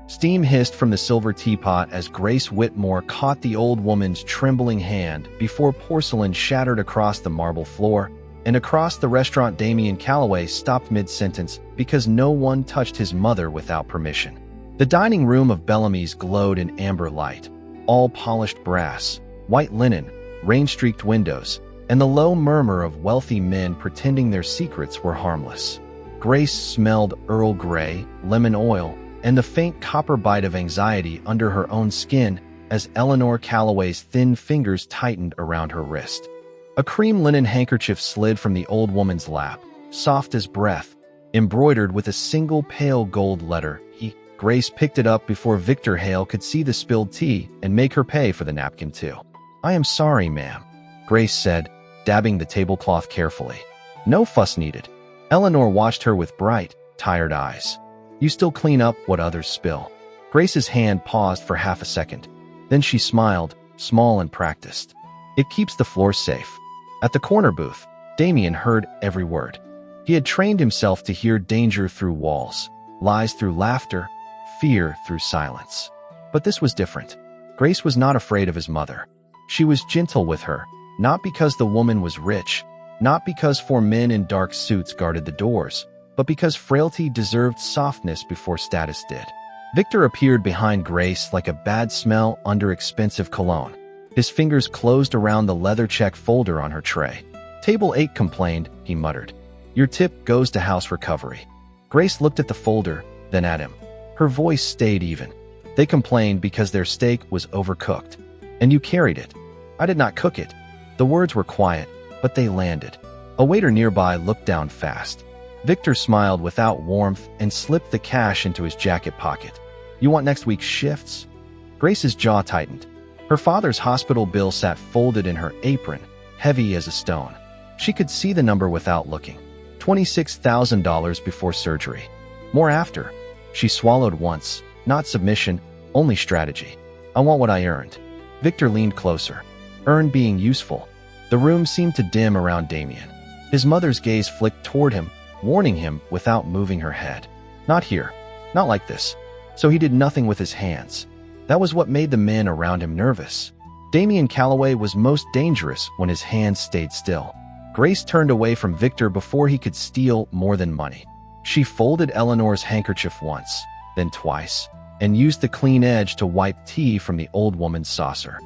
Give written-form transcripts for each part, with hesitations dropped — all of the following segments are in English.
Steam hissed from the silver teapot as Grace Whitmore caught the old woman's trembling hand before porcelain shattered across the marble floor, and across the restaurant Damien Calloway stopped mid-sentence because no one touched his mother without permission. The dining room of Bellamy's glowed in amber light, all polished brass, white linen, rain-streaked windows, and the low murmur of wealthy men pretending their secrets were harmless. Grace smelled Earl Grey, lemon oil, and the faint copper bite of anxiety under her own skin as Eleanor Calloway's thin fingers tightened around her wrist. A cream linen handkerchief slid from the old woman's lap, soft as breath, embroidered with a single pale gold letter. Grace picked it up before Victor Hale could see the spilled tea and make her pay for the napkin too. "I am sorry, ma'am," Grace said, dabbing the tablecloth carefully. "No fuss needed." Eleanor watched her with bright, tired eyes. "You still clean up what others spill." Grace's hand paused for half a second. Then she smiled, small and practiced. "It keeps the floor safe." At the corner booth, Damien heard every word. He had trained himself to hear danger through walls, lies through laughter, fear through silence. But this was different. Grace was not afraid of his mother. She was gentle with her, not because the woman was rich, not because 4 men in dark suits guarded the doors, but because frailty deserved softness before status did. Victor appeared behind Grace like a bad smell under expensive cologne. His fingers closed around the leather check folder on her tray. "Table 8 complained," he muttered. "Your tip goes to house recovery." Grace looked at the folder, then at him. Her voice stayed even. "They complained because their steak was overcooked. And you carried it." "I did not cook it." The words were quiet, but they landed. A waiter nearby looked down fast. Victor smiled without warmth and slipped the cash into his jacket pocket. "You want next week's shifts?" Grace's jaw tightened. Her father's hospital bill sat folded in her apron, heavy as a stone. She could see the number without looking. $26,000 before surgery. More after. She swallowed once, not submission, only strategy. "I want what I earned." Victor leaned closer. "Earn being useful." The room seemed to dim around Damien. His mother's gaze flicked toward him, warning him without moving her head. "Not here. Not like this." So he did nothing with his hands. That was what made the men around him nervous. Damien Calloway was most dangerous when his hands stayed still. Grace turned away from Victor before he could steal more than money. She folded Eleanor's handkerchief once, then twice, and used the clean edge to wipe tea from the old woman's saucer.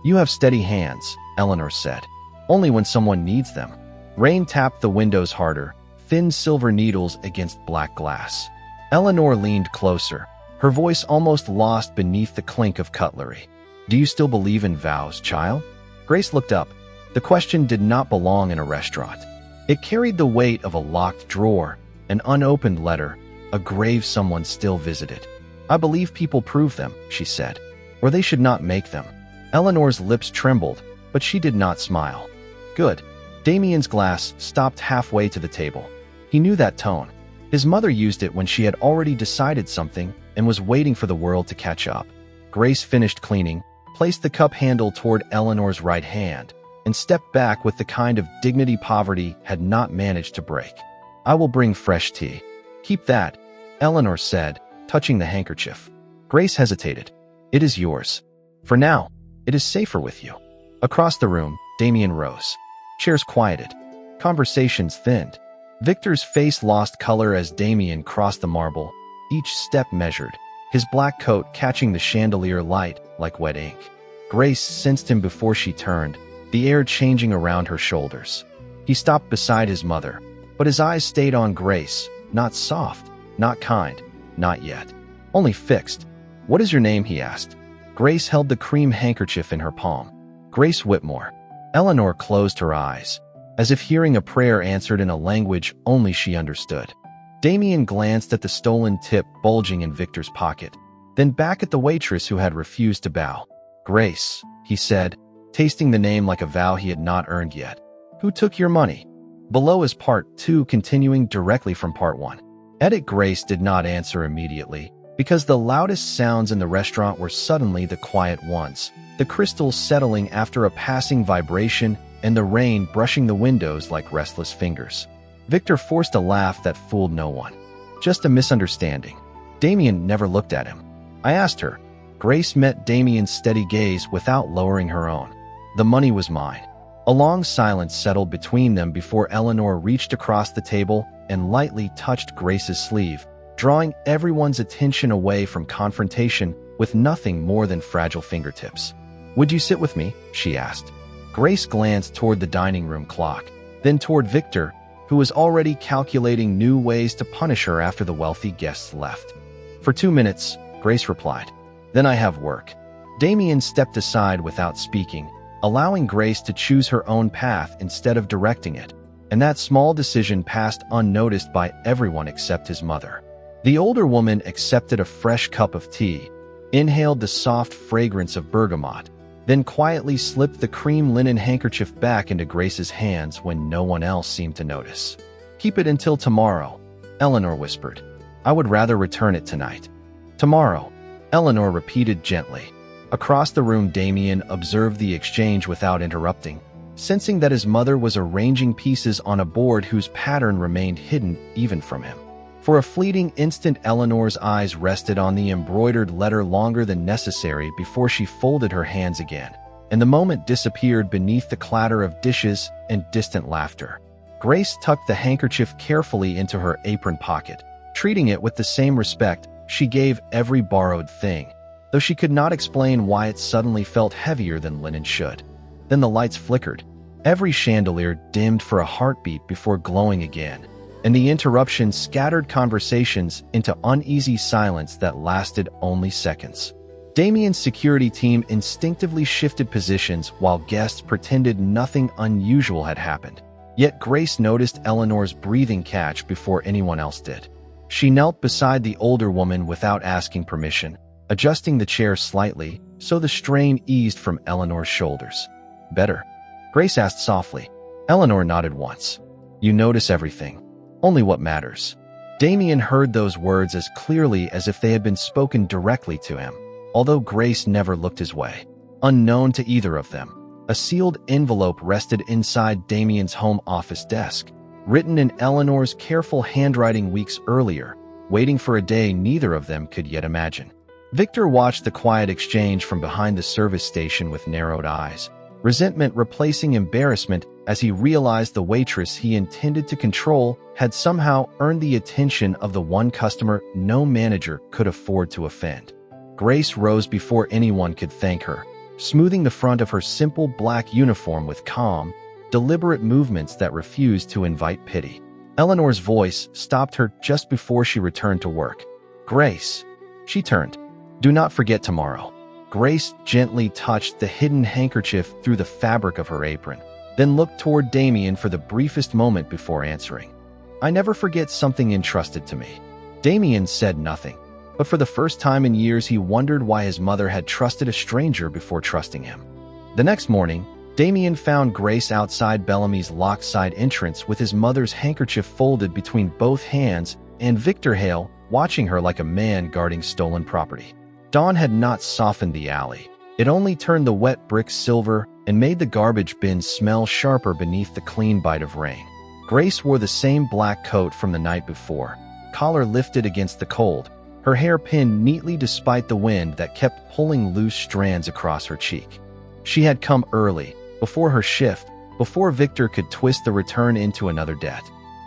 "You have steady hands," Eleanor said. "Only when someone needs them." Rain tapped the windows harder, thin silver needles against black glass. Eleanor leaned closer, her voice almost lost beneath the clink of cutlery. "Do you still believe in vows, child?" Grace looked up. The question did not belong in a restaurant. It carried the weight of a locked drawer, an unopened letter, a grave someone still visited. "I believe people prove them," she said, "or they should not make them." Eleanor's lips trembled, but she did not smile. "Good." Damien's glass stopped halfway to the table. He knew that tone. His mother used it when she had already decided something and was waiting for the world to catch up. Grace finished cleaning, placed the cup handle toward Eleanor's right hand, and stepped back with the kind of dignity poverty had not managed to break. "I will bring fresh tea." "Keep that," Eleanor said, touching the handkerchief. Grace hesitated. "It is yours. For now, it is safer with you." Across the room, Damien rose. Chairs quieted. Conversations thinned. Victor's face lost color as Damien crossed the marble, each step measured, his black coat catching the chandelier light like wet ink. Grace sensed him before she turned, the air changing around her shoulders. He stopped beside his mother, but his eyes stayed on Grace, not soft, not kind, not yet. Only fixed. "What is your name?" he asked. Grace held the cream handkerchief in her palm. "Grace Whitmore." Eleanor closed her eyes, as if hearing a prayer answered in a language only she understood. Damien glanced at the stolen tip bulging in Victor's pocket, then back at the waitress who had refused to bow. "Grace," he said, tasting the name like a vow he had not earned yet. "Who took your money?" Below is part 2 continuing directly from part 1. Edit. Grace did not answer immediately, because the loudest sounds in the restaurant were suddenly the quiet ones, the crystals settling after a passing vibration and the rain brushing the windows like restless fingers. Victor forced a laugh that fooled no one. "Just a misunderstanding." Damien never looked at him. I asked her. Grace met Damien's steady gaze without lowering her own. The money was mine. A long silence settled between them before Eleanor reached across the table and lightly touched Grace's sleeve, drawing everyone's attention away from confrontation with nothing more than fragile fingertips. "Would you sit with me?" she asked. Grace glanced toward the dining room clock, then toward Victor, who was already calculating new ways to punish her after the wealthy guests left. "For 2 minutes," Grace replied. "Then I have work." Damien stepped aside without speaking, allowing Grace to choose her own path instead of directing it, and that small decision passed unnoticed by everyone except his mother. The older woman accepted a fresh cup of tea, inhaled the soft fragrance of bergamot, then quietly slipped the cream linen handkerchief back into Grace's hands when no one else seemed to notice. "Keep it until tomorrow," Eleanor whispered. "I would rather return it tonight." "Tomorrow," Eleanor repeated gently. Across the room, Damien observed the exchange without interrupting, sensing that his mother was arranging pieces on a board whose pattern remained hidden even from him. For a fleeting instant, Eleanor's eyes rested on the embroidered letter longer than necessary before she folded her hands again, and the moment disappeared beneath the clatter of dishes and distant laughter. Grace tucked the handkerchief carefully into her apron pocket, treating it with the same respect she gave every borrowed thing, though she could not explain why it suddenly felt heavier than linen should. Then the lights flickered. Every chandelier dimmed for a heartbeat before glowing again, and the interruption scattered conversations into uneasy silence that lasted only seconds. Damien's security team instinctively shifted positions while guests pretended nothing unusual had happened. Yet Grace noticed Eleanor's breathing catch before anyone else did. She knelt beside the older woman without asking permission, adjusting the chair slightly so the strain eased from Eleanor's shoulders. "Better?" Grace asked softly. Eleanor nodded once. "You notice everything. Only what matters." Damien heard those words as clearly as if they had been spoken directly to him, although Grace never looked his way. Unknown to either of them, a sealed envelope rested inside Damien's home office desk, written in Eleanor's careful handwriting weeks earlier, waiting for a day neither of them could yet imagine. Victor watched the quiet exchange from behind the service station with narrowed eyes, resentment replacing embarrassment as he realized the waitress he intended to control had somehow earned the attention of the one customer no manager could afford to offend. Grace rose before anyone could thank her, smoothing the front of her simple black uniform with calm, deliberate movements that refused to invite pity. Eleanor's voice stopped her just before she returned to work. "Grace." She turned. "Do not forget tomorrow." Grace gently touched the hidden handkerchief through the fabric of her apron, then looked toward Damien for the briefest moment before answering. "I never forget something entrusted to me." Damien said nothing, but for the first time in years he wondered why his mother had trusted a stranger before trusting him. The next morning, Damien found Grace outside Bellamy's locked side entrance with his mother's handkerchief folded between both hands and Victor Hale watching her like a man guarding stolen property. Dawn had not softened the alley. It only turned the wet bricks silver and made the garbage bins smell sharper beneath the clean bite of rain. Grace wore the same black coat from the night before, collar lifted against the cold, her hair pinned neatly despite the wind that kept pulling loose strands across her cheek. She had come early, before her shift, before Victor could twist the return into another debt.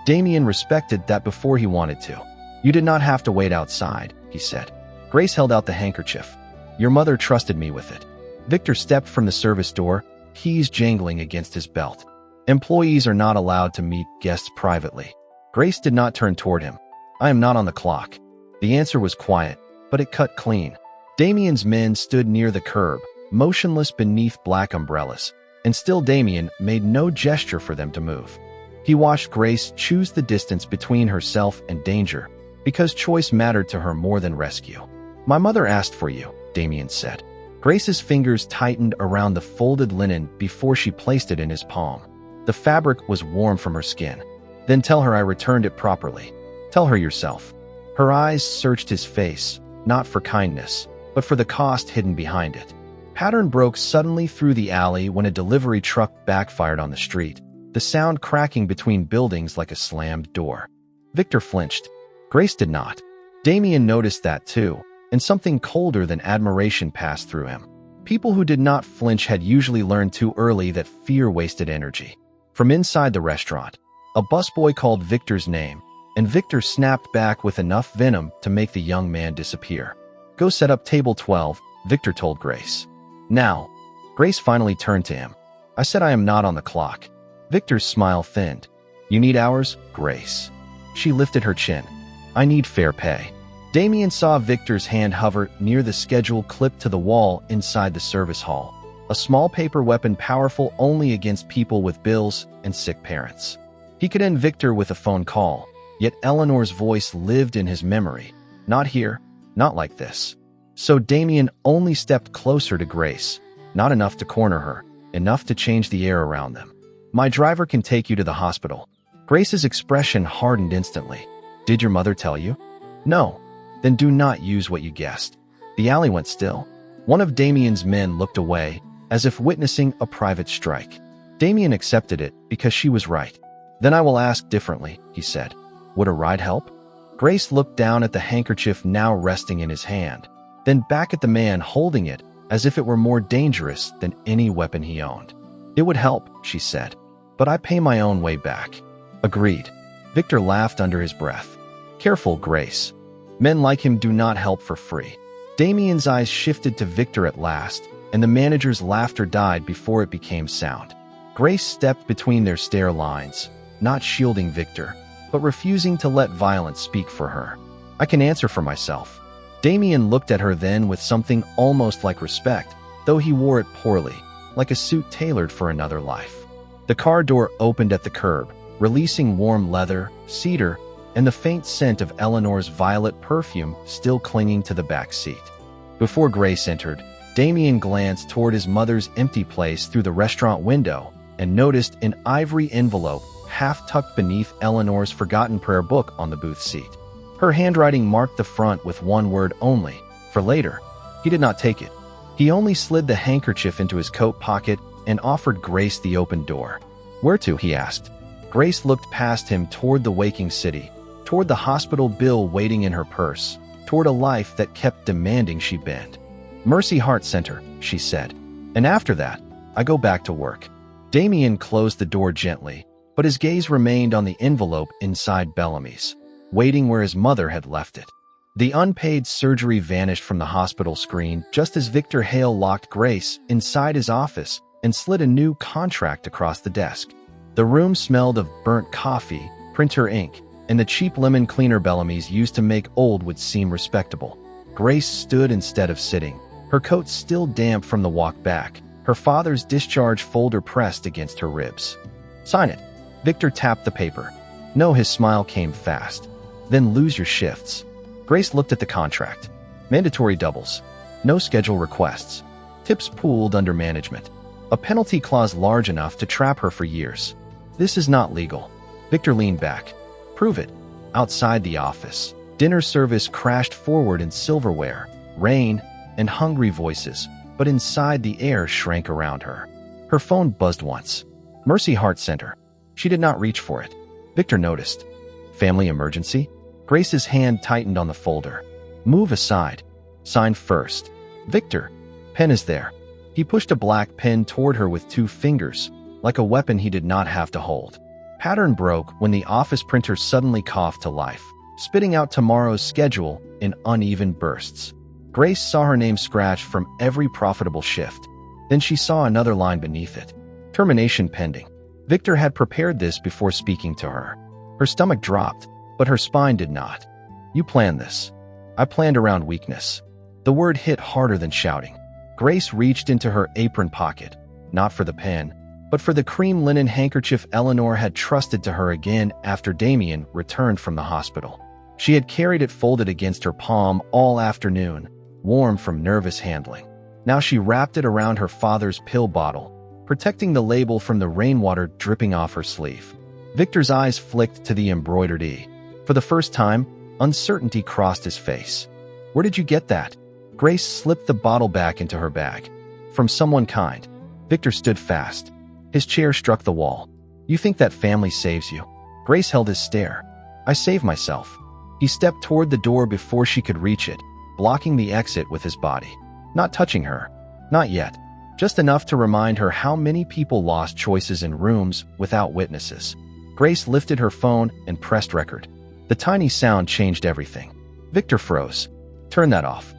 Damien respected that before he wanted to. "You did not have to wait outside," he said. Grace held out the handkerchief. "Your mother trusted me with it." Victor stepped from the service door, keys jangling against his belt. Employees are not allowed to meet guests privately. Grace did not turn toward him. "I am not on the clock." The answer was quiet, but it cut clean. Damien's men stood near the curb, motionless beneath black umbrellas, and still Damien made no gesture for them to move. He watched Grace choose the distance between herself and danger, because choice mattered to her more than rescue. "My mother asked for you," Damien said. Grace's fingers tightened around the folded linen before she placed it in his palm. The fabric was warm from her skin. "Then tell her I returned it properly. Tell her yourself." Her eyes searched his face, not for kindness, but for the cost hidden behind it. Pattern broke suddenly through the alley when a delivery truck backfired on the street, the sound cracking between buildings like a slammed door. Victor flinched. Grace did not. Damien noticed that too, and something colder than admiration passed through him. People who did not flinch had usually learned too early that fear wasted energy. From inside the restaurant, a busboy called Victor's name, and Victor snapped back with enough venom to make the young man disappear. "Go set up table 12, Victor told Grace. "Now." Grace finally turned to him. "I said I am not on the clock." Victor's smile thinned. "You need hours, Grace." She lifted her chin. "I need fair pay." Damien saw Victor's hand hover near the schedule clipped to the wall inside the service hall, a small paper weapon powerful only against people with bills and sick parents. He could end Victor with a phone call, yet Eleanor's voice lived in his memory. Not here, not like this. So Damien only stepped closer to Grace, not enough to corner her, enough to change the air around them. "My driver can take you to the hospital." Grace's expression hardened instantly. "Did your mother tell you?" "No." "Then do not use what you guessed." The alley went still. One of Damien's men looked away, as if witnessing a private strike. Damien accepted it because she was right. "Then I will ask differently," he said. "Would a ride help?" Grace looked down at the handkerchief now resting in his hand, then back at the man holding it as if it were more dangerous than any weapon he owned. "It would help," she said, "but I pay my own way back." "Agreed." Victor laughed under his breath. "Careful, Grace. Men like him do not help for free." Damien's eyes shifted to Victor at last, and the manager's laughter died before it became sound. Grace stepped between their stare lines, not shielding Victor, but refusing to let violence speak for her. "I can answer for myself." Damien looked at her then with something almost like respect, though he wore it poorly, like a suit tailored for another life. The car door opened at the curb, releasing warm leather, cedar, and the faint scent of Eleanor's violet perfume still clinging to the back seat. Before Grace entered, Damien glanced toward his mother's empty place through the restaurant window and noticed an ivory envelope half tucked beneath Eleanor's forgotten prayer book on the booth seat. Her handwriting marked the front with one word only, "For later." He did not take it. He only slid the handkerchief into his coat pocket and offered Grace the open door. "Where to?" he asked. Grace looked past him toward the waking city, toward the hospital bill waiting in her purse, toward a life that kept demanding she bend. "Mercy Heart Center," she said. "And after that, I go back to work." Damien closed the door gently, but his gaze remained on the envelope inside Bellamy's, waiting where his mother had left it. The unpaid surgery vanished from the hospital screen just as Victor Hale locked Grace inside his office and slid a new contract across the desk. The room smelled of burnt coffee, printer ink, and the cheap lemon cleaner Bellamy's used to make old would seem respectable. Grace stood instead of sitting, her coat still damp from the walk back, her father's discharge folder pressed against her ribs. "Sign it." Victor tapped the paper. "No," his smile came fast. "Then lose your shifts." Grace looked at the contract. Mandatory doubles. No schedule requests. Tips pooled under management. A penalty clause large enough to trap her for years. "This is not legal." Victor leaned back. "Prove it." Outside the office, dinner service crashed forward in silverware, rain, and hungry voices, but inside the air shrank around her. Her phone buzzed once. Mercy Heart Center. She did not reach for it. Victor noticed. "Family emergency?" Grace's hand tightened on the folder. "Move aside. Sign first." "Victor." "Pen is there." He pushed a black pen toward her with 2 fingers, like a weapon he did not have to hold. Pattern broke when the office printer suddenly coughed to life, spitting out tomorrow's schedule in uneven bursts. Grace saw her name scratched from every profitable shift. Then she saw another line beneath it. Termination pending. Victor had prepared this before speaking to her. Her stomach dropped, but her spine did not. "You planned this." "I planned around weakness." The word hit harder than shouting. Grace reached into her apron pocket, not for the pen, but for the cream linen handkerchief Eleanor had trusted to her again after Damien returned from the hospital. She had carried it folded against her palm all afternoon, warm from nervous handling. Now she wrapped it around her father's pill bottle, protecting the label from the rainwater dripping off her sleeve. Victor's eyes flicked to the embroidered E. For the first time, uncertainty crossed his face. "Where did you get that?" Grace slipped the bottle back into her bag. "From someone kind." Victor stood fast. His chair struck the wall. "You think that family saves you?" Grace held his stare. "I save myself." He stepped toward the door before she could reach it, blocking the exit with his body. Not touching her. Not yet. Just enough to remind her how many people lost choices in rooms without witnesses. Grace lifted her phone and pressed record. The tiny sound changed everything. Victor froze. Turn that off.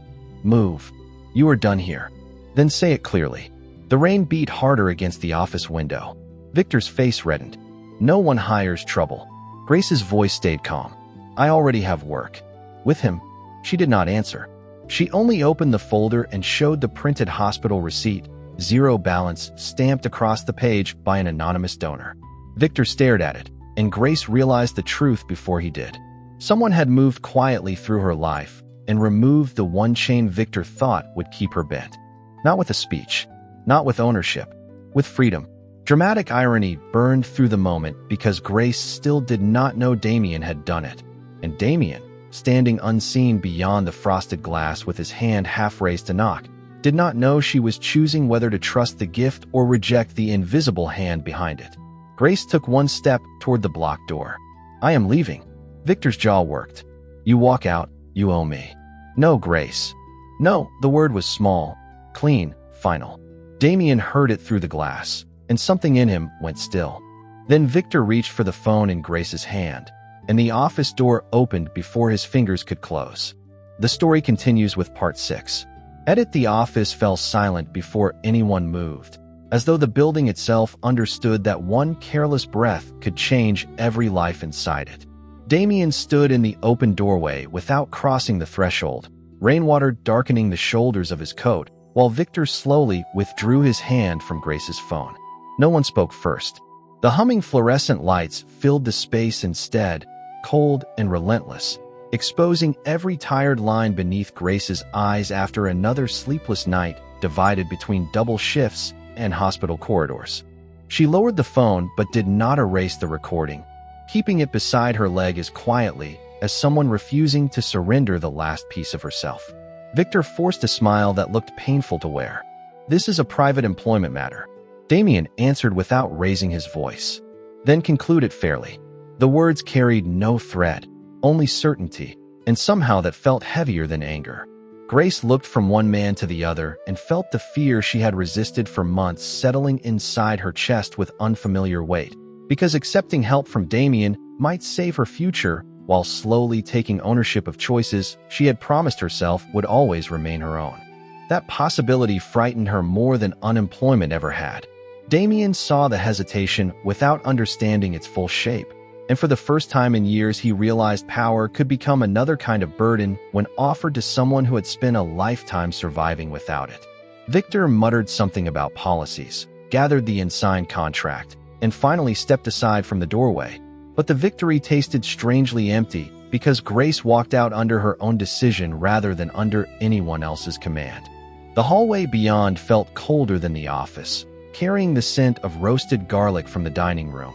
Move. You are done here. Then say it clearly. The rain beat harder against the office window. Victor's face reddened. No one hires trouble. Grace's voice stayed calm. I already have work. With him. She did not answer. She only opened the folder and showed the printed hospital receipt, 0 balance, stamped across the page by an anonymous donor. Victor stared at it, and Grace realized the truth before he did. Someone had moved quietly through her life and removed the one chain Victor thought would keep her bent. Not with a speech, not with ownership, with freedom. Dramatic irony burned through the moment because Grace still did not know Damien had done it. And Damien, standing unseen beyond the frosted glass with his hand half raised to knock, did not know she was choosing whether to trust the gift or reject the invisible hand behind it. Grace took one step toward the blocked door. I am leaving. Victor's jaw worked. You walk out, you owe me. No, Grace. No, the word was small, clean, final. Damien heard it through the glass, and something in him went still. Then Victor reached for the phone in Grace's hand, and the office door opened before his fingers could close. The story continues with part 6. The office fell silent before anyone moved, as though the building itself understood that one careless breath could change every life inside it. Damien stood in the open doorway without crossing the threshold, rainwater darkening the shoulders of his coat, while Victor slowly withdrew his hand from Grace's phone. No one spoke first. The humming fluorescent lights filled the space instead, cold and relentless, exposing every tired line beneath Grace's eyes after another sleepless night divided between double shifts and hospital corridors. She lowered the phone but did not erase the recording, keeping it beside her leg as quietly as someone refusing to surrender the last piece of herself. Victor forced a smile that looked painful to wear. This is a private employment matter. Damien answered without raising his voice, then concluded fairly. The words carried no threat, only certainty, and somehow that felt heavier than anger. Grace looked from one man to the other and felt the fear she had resisted for months settling inside her chest with unfamiliar weight, because accepting help from Damien might save her future while slowly taking ownership of choices she had promised herself would always remain her own. That possibility frightened her more than unemployment ever had. Damien saw the hesitation without understanding its full shape, and for the first time in years he realized power could become another kind of burden when offered to someone who had spent a lifetime surviving without it. Victor muttered something about policies, gathered the unsigned contract, and finally stepped aside from the doorway. But the victory tasted strangely empty because Grace walked out under her own decision rather than under anyone else's command. The hallway beyond felt colder than the office, carrying the scent of roasted garlic from the dining room,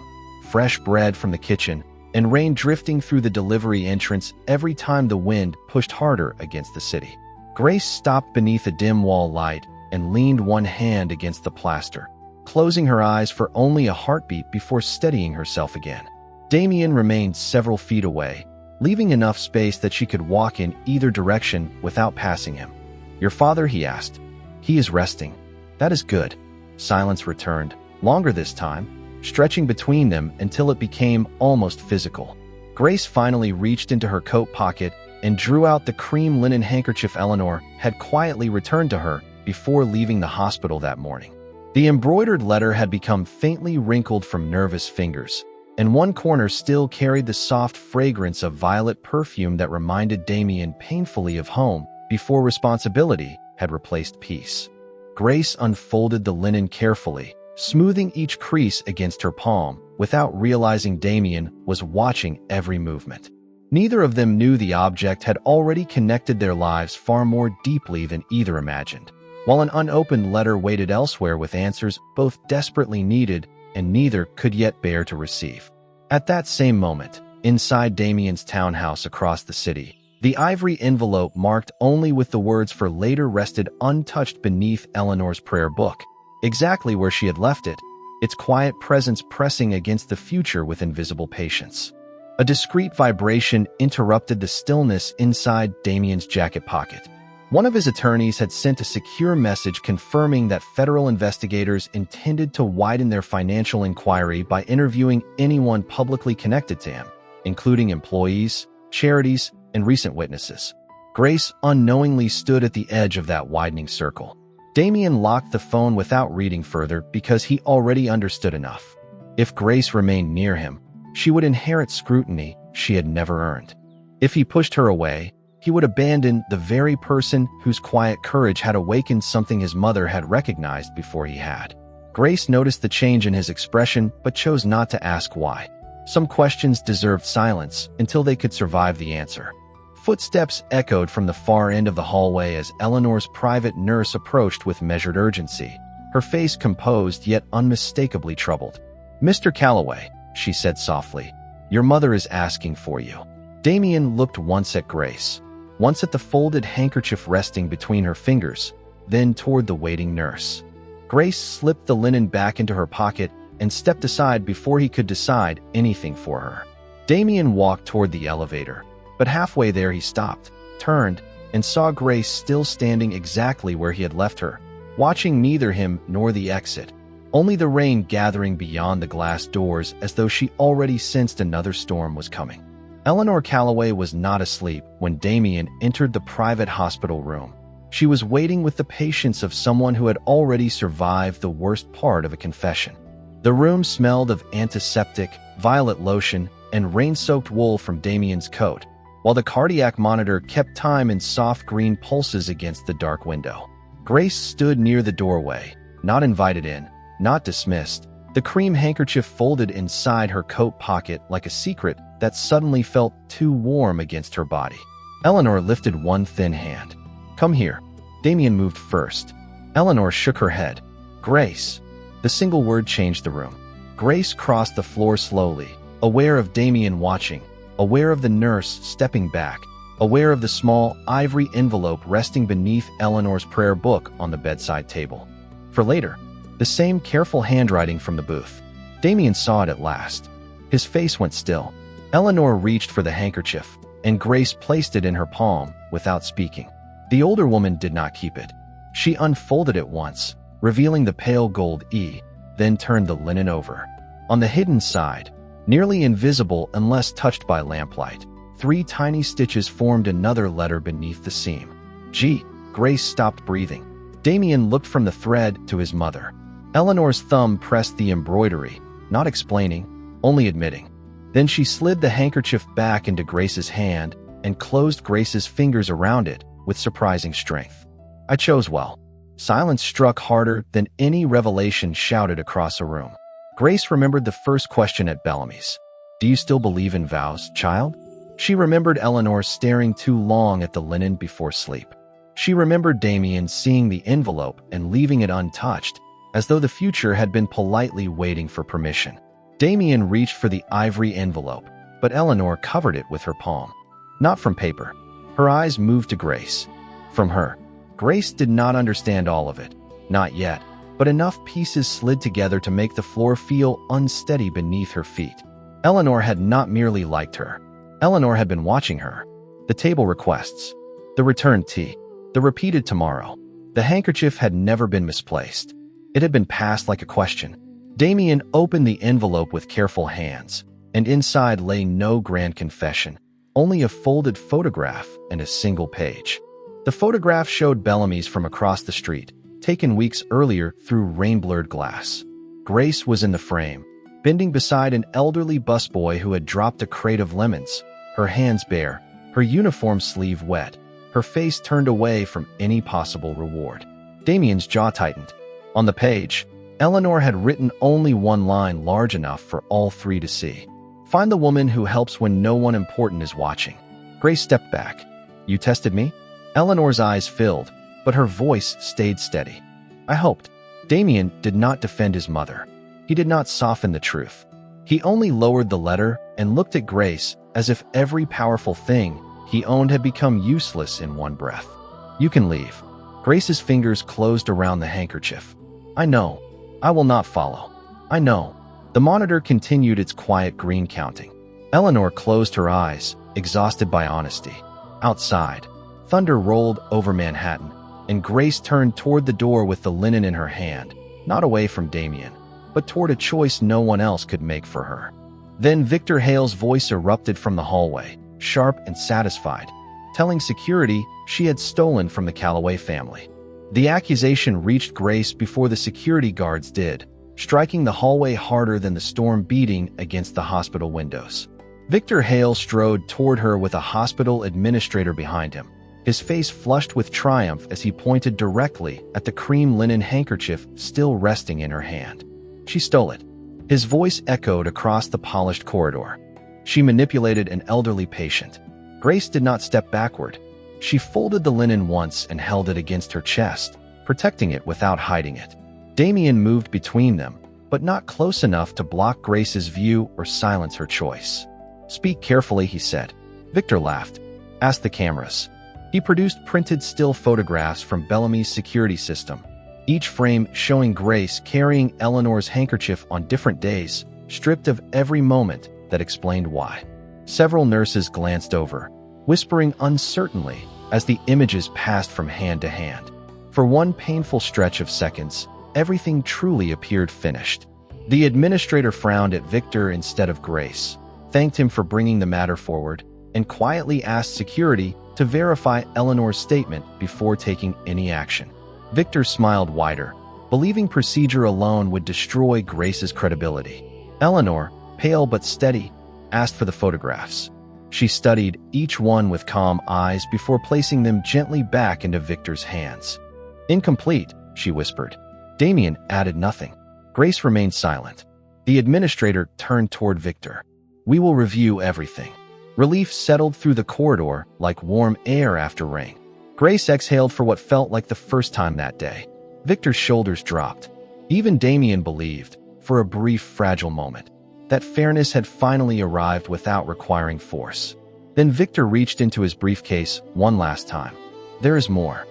fresh bread from the kitchen, and rain drifting through the delivery entrance every time the wind pushed harder against the city. Grace stopped beneath a dim wall light and leaned one hand against the plaster, closing her eyes for only a heartbeat before steadying herself again. Damien remained several feet away, leaving enough space that she could walk in either direction without passing him. Your father, he asked. He is resting. That is good. Silence returned, longer this time, stretching between them until it became almost physical. Grace finally reached into her coat pocket and drew out the cream linen handkerchief Eleanor had quietly returned to her before leaving the hospital that morning. The embroidered letter had become faintly wrinkled from nervous fingers, and one corner still carried the soft fragrance of violet perfume that reminded Damien painfully of home before responsibility had replaced peace. Grace unfolded the linen carefully, smoothing each crease against her palm, without realizing Damien was watching every movement. Neither of them knew the object had already connected their lives far more deeply than either imagined, while an unopened letter waited elsewhere with answers both desperately needed and neither could yet bear to receive. At that same moment, inside Damien's townhouse across the city, the ivory envelope marked only with the words "for later" rested untouched beneath Eleanor's prayer book, exactly where she had left it, its quiet presence pressing against the future with invisible patience. A discreet vibration interrupted the stillness inside Damien's jacket pocket. One of his attorneys had sent a secure message confirming that federal investigators intended to widen their financial inquiry by interviewing anyone publicly connected to him, including employees, charities, and recent witnesses. Grace unknowingly stood at the edge of that widening circle. Damien locked the phone without reading further because he already understood enough. If Grace remained near him, she would inherit scrutiny she had never earned. If he pushed her away, he would abandon the very person whose quiet courage had awakened something his mother had recognized before he had. Grace noticed the change in his expression but chose not to ask why. Some questions deserved silence until they could survive the answer. Footsteps echoed from the far end of the hallway as Eleanor's private nurse approached with measured urgency, her face composed yet unmistakably troubled. "Mr. Calloway," she said softly, "your mother is asking for you." Damien looked once at Grace, once at the folded handkerchief resting between her fingers, then toward the waiting nurse. Grace slipped the linen back into her pocket and stepped aside before he could decide anything for her. Damien walked toward the elevator, but halfway there he stopped, turned, and saw Grace still standing exactly where he had left her, watching neither him nor the exit, only the rain gathering beyond the glass doors as though she already sensed another storm was coming. Eleanor Calloway was not asleep when Damien entered the private hospital room. She was waiting with the patience of someone who had already survived the worst part of a confession. The room smelled of antiseptic, violet lotion, and rain-soaked wool from Damien's coat, while the cardiac monitor kept time in soft green pulses against the dark window. Grace stood near the doorway, not invited in, not dismissed, the cream handkerchief folded inside her coat pocket like a secret that suddenly felt too warm against her body. Eleanor lifted one thin hand. "Come here." Damien moved first. Eleanor shook her head. "Grace." The single word changed the room. Grace crossed the floor slowly, aware of Damien watching, aware of the nurse stepping back, aware of the small ivory envelope resting beneath Eleanor's prayer book on the bedside table. For later, the same careful handwriting from the booth. Damien saw it at last. His face went still. Eleanor reached for the handkerchief, and Grace placed it in her palm without speaking. The older woman did not keep it. She unfolded it once, revealing the pale gold E, then turned the linen over. On the hidden side, nearly invisible unless touched by lamplight, 3 tiny stitches formed another letter beneath the seam. G. Grace stopped breathing. Damien looked from the thread to his mother. Eleanor's thumb pressed the embroidery, not explaining, only admitting. Then she slid the handkerchief back into Grace's hand and closed Grace's fingers around it with surprising strength. "I chose well." Silence struck harder than any revelation shouted across a room. Grace remembered the first question at Bellamy's. "Do you still believe in vows, child?" She remembered Eleanor staring too long at the linen before sleep. She remembered Damien seeing the envelope and leaving it untouched, as though the future had been politely waiting for permission. Damien reached for the ivory envelope, but Eleanor covered it with her palm. Not from paper. Her eyes moved to Grace. From her. Grace did not understand all of it. Not yet, but enough pieces slid together to make the floor feel unsteady beneath her feet. Eleanor had not merely liked her. Eleanor had been watching her. The table requests. The returned tea. The repeated tomorrow. The handkerchief had never been misplaced. It had been passed like a question. Damien opened the envelope with careful hands, and inside lay no grand confession, only a folded photograph and a single page. The photograph showed Bellamy's from across the street, taken weeks earlier through rain-blurred glass. Grace was in the frame, bending beside an elderly busboy who had dropped a crate of lemons, her hands bare, her uniform sleeve wet, her face turned away from any possible reward. Damien's jaw tightened. On the page, Eleanor had written only one line large enough for all 3 to see. "Find the woman who helps when no one important is watching." Grace stepped back. "You tested me?" Eleanor's eyes filled, but her voice stayed steady. "I hoped." Damien did not defend his mother. He did not soften the truth. He only lowered the letter and looked at Grace as if every powerful thing he owned had become useless in one breath. "You can leave." Grace's fingers closed around the handkerchief. "I know. I will not follow. I know." The monitor continued its quiet green counting. Eleanor closed her eyes, exhausted by honesty. Outside, thunder rolled over Manhattan, and Grace turned toward the door with the linen in her hand, not away from Damien, but toward a choice no one else could make for her. Then Victor Hale's voice erupted from the hallway, sharp and satisfied, telling security she had stolen from the Calloway family. The accusation reached Grace before the security guards did, striking the hallway harder than the storm beating against the hospital windows. Victor Hale strode toward her with a hospital administrator behind him, his face flushed with triumph as he pointed directly at the cream linen handkerchief still resting in her hand. She stole it. His voice echoed across the polished corridor. She manipulated an elderly patient. Grace did not step backward. She folded the linen once and held it against her chest, protecting it without hiding it. Damien moved between them, but not close enough to block Grace's view or silence her choice. "Speak carefully," he said. Victor laughed. "Ask the cameras." He produced printed still photographs from Bellamy's security system, each frame showing Grace carrying Eleanor's handkerchief on different days, stripped of every moment that explained why. Several nurses glanced over, whispering uncertainly as the images passed from hand to hand. For one painful stretch of seconds, everything truly appeared finished. The administrator frowned at Victor instead of Grace, thanked him for bringing the matter forward, and quietly asked security to verify Eleanor's statement before taking any action. Victor smiled wider, believing procedure alone would destroy Grace's credibility. Eleanor, pale but steady, asked for the photographs. She studied each one with calm eyes before placing them gently back into Victor's hands. "Incomplete," she whispered. Damien added nothing. Grace remained silent. The administrator turned toward Victor. "We will review everything." Relief settled through the corridor like warm air after rain. Grace exhaled for what felt like the first time that day. Victor's shoulders dropped. Even Damien believed, for a brief, fragile moment, that fairness had finally arrived without requiring force. Then Victor reached into his briefcase one last time. "There is more."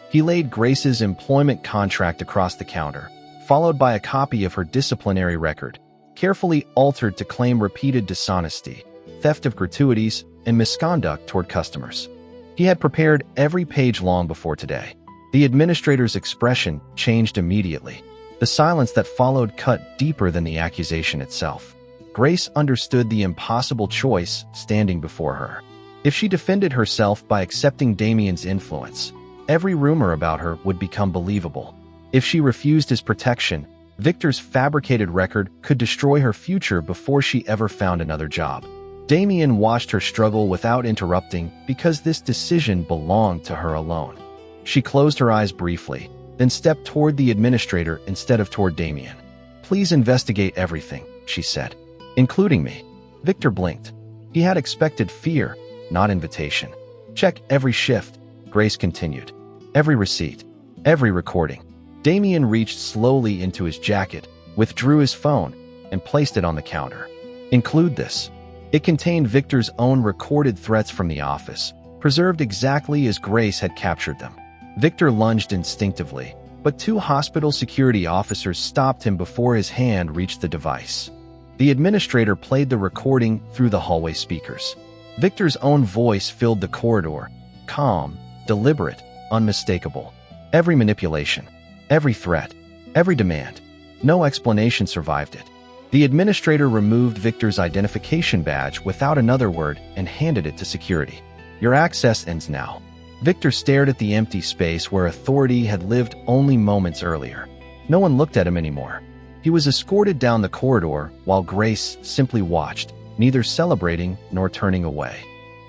He laid Grace's employment contract across the counter, followed by a copy of her disciplinary record, carefully altered to claim repeated dishonesty, theft of gratuities, and misconduct toward customers. He had prepared every page long before today. The administrator's expression changed immediately. The silence that followed cut deeper than the accusation itself. Grace understood the impossible choice standing before her. If she defended herself by accepting Damien's influence, every rumor about her would become believable. If she refused his protection, Victor's fabricated record could destroy her future before she ever found another job. Damien watched her struggle without interrupting because this decision belonged to her alone. She closed her eyes briefly, then stepped toward the administrator instead of toward Damien. "Please investigate everything," she said, "including me." Victor blinked. He had expected fear, not invitation. "Check every shift," Grace continued. "Every receipt, every recording." Damien reached slowly into his jacket, withdrew his phone, and placed it on the counter. "Include this." It contained Victor's own recorded threats from the office, preserved exactly as Grace had captured them. Victor lunged instinctively, but two hospital security officers stopped him before his hand reached the device. The administrator played the recording through the hallway speakers. Victor's own voice filled the corridor, calm, deliberate, unmistakable. Every manipulation, every threat, every demand. No explanation survived it. The administrator removed Victor's identification badge without another word and handed it to security. "Your access ends now." Victor stared at the empty space where authority had lived only moments earlier. No one looked at him anymore. He was escorted down the corridor while Grace simply watched, neither celebrating nor turning away.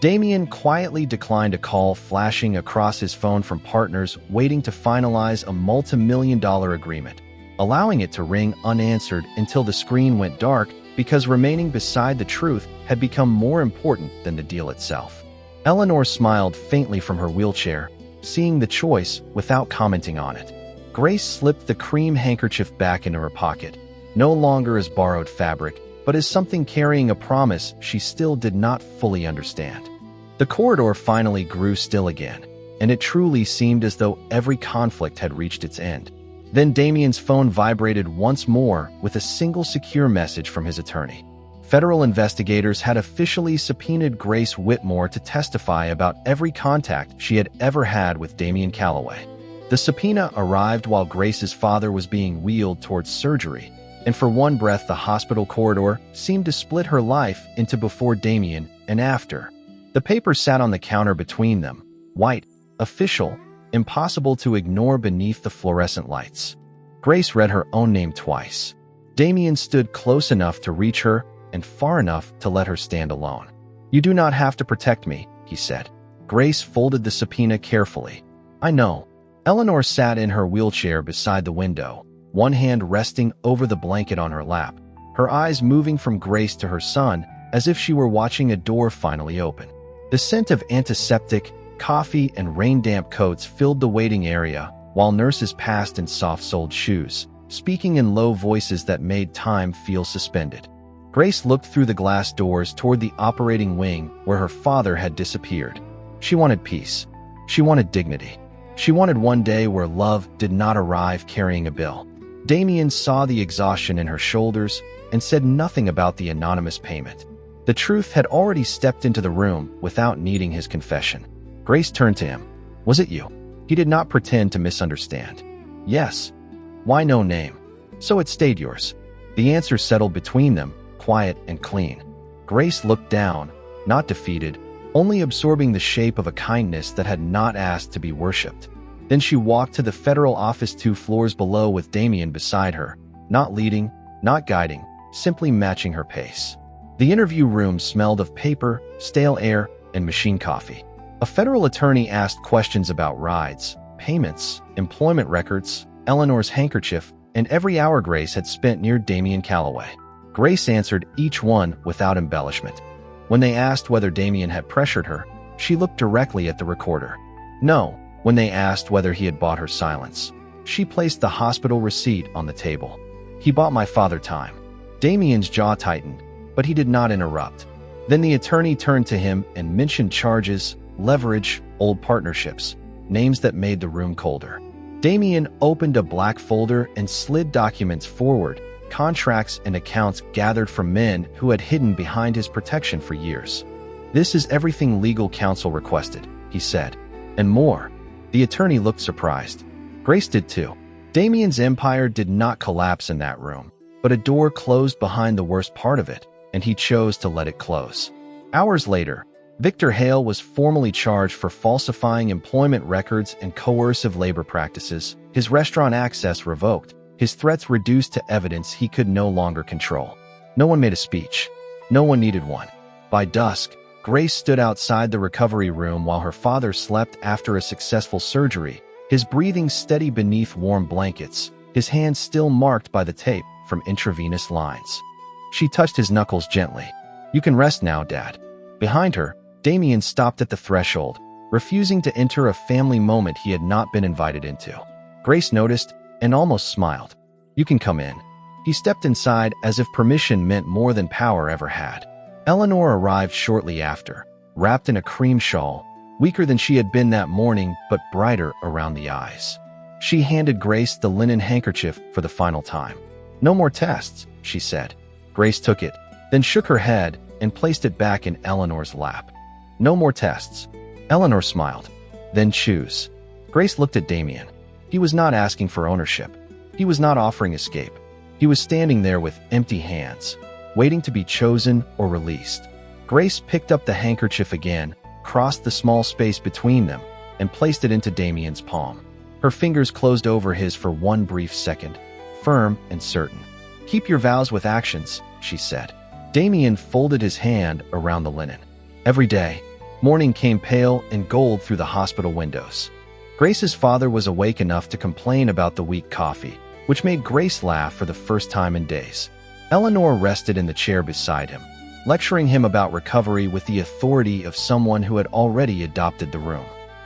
Damien quietly declined a call flashing across his phone from partners waiting to finalize a multi-million-dollar agreement, allowing it to ring unanswered until the screen went dark because remaining beside the truth had become more important than the deal itself. Eleanor smiled faintly from her wheelchair, seeing the choice without commenting on it. Grace slipped the cream handkerchief back into her pocket, no longer as borrowed fabric, but as something carrying a promise she still did not fully understand. The corridor finally grew still again, and it truly seemed as though every conflict had reached its end. Then Damien's phone vibrated once more with a single secure message from his attorney. Federal investigators had officially subpoenaed Grace Whitmore to testify about every contact she had ever had with Damian Calloway. The subpoena arrived while Grace's father was being wheeled towards surgery, and for one breath the hospital corridor seemed to split her life into before Damian and after. The paper sat on the counter between them, white, official, impossible to ignore beneath the fluorescent lights. Grace read her own name twice. Damian stood close enough to reach her and far enough to let her stand alone. "You do not have to protect me," he said. Grace folded the subpoena carefully. "I know." Eleanor sat in her wheelchair beside the window, one hand resting over the blanket on her lap, her eyes moving from Grace to her son as if she were watching a door finally open. The scent of antiseptic, coffee, and rain-damp coats filled the waiting area, while nurses passed in soft-soled shoes, speaking in low voices that made time feel suspended. Grace looked through the glass doors toward the operating wing where her father had disappeared. She wanted peace. She wanted dignity. She wanted one day where love did not arrive carrying a bill. Damian saw the exhaustion in her shoulders and said nothing about the anonymous payment. The truth had already stepped into the room without needing his confession. Grace turned to him. "Was it you?" He did not pretend to misunderstand. "Yes." "Why no name?" "So it stayed yours." The answer settled between them, quiet and clean. Grace looked down, not defeated, only absorbing the shape of a kindness that had not asked to be worshipped. Then she walked to the federal office 2 floors below with Damian beside her, not leading, not guiding, simply matching her pace. The interview room smelled of paper, stale air, and machine coffee. A federal attorney asked questions about rides, payments, employment records, Eleanor's handkerchief, and every hour Grace had spent near Damian Calloway. Grace answered each one without embellishment. When they asked whether Damian had pressured her, she looked directly at the recorder. No. When they asked whether he had bought her silence, she placed the hospital receipt on the table. "He bought my father time." Damian's jaw tightened, but he did not interrupt. Then the attorney turned to him and mentioned charges, leverage, old partnerships, names that made the room colder. Damian opened a black folder and slid documents forward, contracts and accounts gathered from men who had hidden behind his protection for years. "This is everything legal counsel requested," he said, "and more." The attorney looked surprised. Grace did too. Damian's empire did not collapse in that room, but a door closed behind the worst part of it, and he chose to let it close. Hours later, Victor Hale was formally charged for falsifying employment records and coercive labor practices, his restaurant access revoked, his threats reduced to evidence he could no longer control. No one made a speech. No one needed one. By dusk, Grace stood outside the recovery room while her father slept after a successful surgery, his breathing steady beneath warm blankets, his hands still marked by the tape from intravenous lines. She touched his knuckles gently. "You can rest now, Dad." Behind her, Damian stopped at the threshold, refusing to enter a family moment he had not been invited into. Grace noticed and almost smiled. "You can come in." He stepped inside as if permission meant more than power ever had. Eleanor arrived shortly after, wrapped in a cream shawl, weaker than she had been that morning but brighter around the eyes. She handed Grace the linen handkerchief for the final time. "No more tests," she said. Grace took it, then shook her head and placed it back in Eleanor's lap. "No more tests." Eleanor smiled. "Then choose." Grace looked at Damian. He was not asking for ownership. He was not offering escape. He was standing there with empty hands, waiting to be chosen or released. Grace picked up the handkerchief again, crossed the small space between them, and placed it into Damian's palm. Her fingers closed over his for one brief second, firm and certain. "Keep your vows with actions," she said. Damian folded his hand around the linen. Every day, morning came pale and gold through the hospital windows. Grace's father was awake enough to complain about the weak coffee, which made Grace laugh for the first time in days. Eleanor rested in the chair beside him, lecturing him about recovery with the authority of someone who had already adopted the room.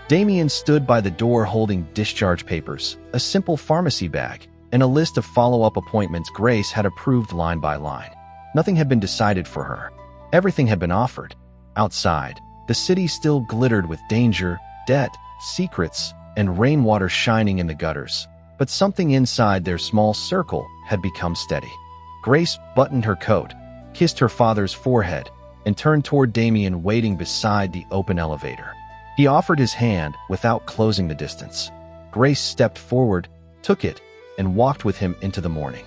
Damian stood by the door holding discharge papers, a simple pharmacy bag, and a list of follow-up appointments Grace had approved line by line. Nothing had been decided for her. Everything had been offered. Outside, the city still glittered with danger, debt, secrets, and rainwater shining in the gutters, but something inside their small circle had become steady. Grace buttoned her coat, kissed her father's forehead, and turned toward Damien waiting beside the open elevator. He offered his hand without closing the distance. Grace stepped forward, took it, and walked with him into the morning.